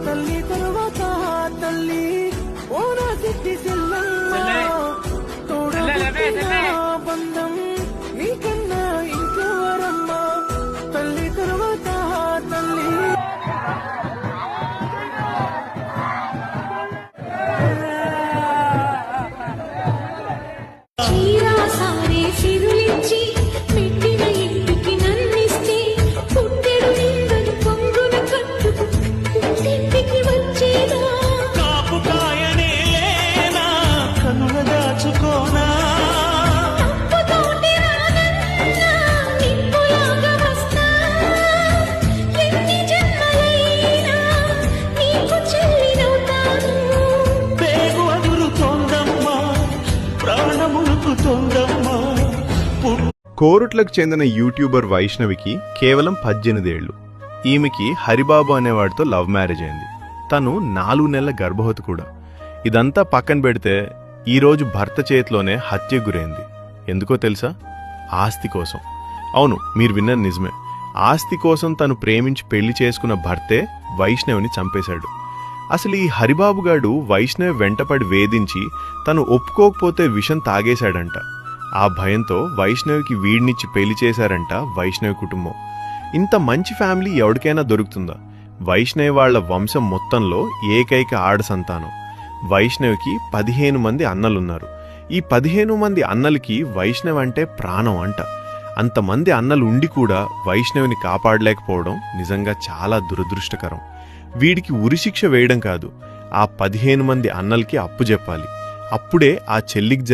తల్లి తరువాత తల్లి ఓన సిద్ధి సెల్లమ్మ తోడబుట్టిన బంధం నీకన్నా ఇంకెవరమ్మా తల్లి తరువాత తల్లి కోరుట్లకు చెందిన యూట్యూబర్ వైష్ణవికి కేవలం 18 ఏళ్లు. ఈమెకి హరిబాబు అనేవాడితో లవ్ మ్యారేజ్ అయింది. తను 4 నెలల గర్భవతి కూడా. ఇదంతా పక్కన పెడితే ఈరోజు భర్త చేతిలోనే హత్య గురైంది. ఎందుకో తెలుసా? ఆస్తి కోసం. అవును, మీరు విన్నది నిజమే. ఆస్తి కోసం తను ప్రేమించి పెళ్లి చేసుకున్న భర్తే వైష్ణవిని చంపేశాడు. అసలు ఈ హరిబాబుగాడు వైష్ణవి వెంటపడి వేధించి తను ఒప్పుకోకపోతే విషం తాగేశాడంట. ఆ భయంతో వైష్ణవికి వీడినిచ్చి పెళ్లి చేశారంట వైష్ణవి కుటుంబం. ఇంత మంచి ఫ్యామిలీ ఎవరికైనా దొరుకుతుందా? వైష్ణవి వాళ్ల వంశం మొత్తంలో ఏకైక ఆడ సంతానం. వైష్ణవికి 15 మంది అన్నలున్నారు. ఈ 15 మంది అన్నలకి వైష్ణవి అంటే ప్రాణం అంట. అంతమంది అన్నలు ఉండి కూడా వైష్ణవిని కాపాడలేకపోవడం నిజంగా చాలా దురదృష్టకరం. వీడికి ఉరిశిక్ష వేయడం కాదు, ఆ 15 మంది అన్నలకి అప్పు చెప్పాలి. అప్పుడే ఆ చెల్లికి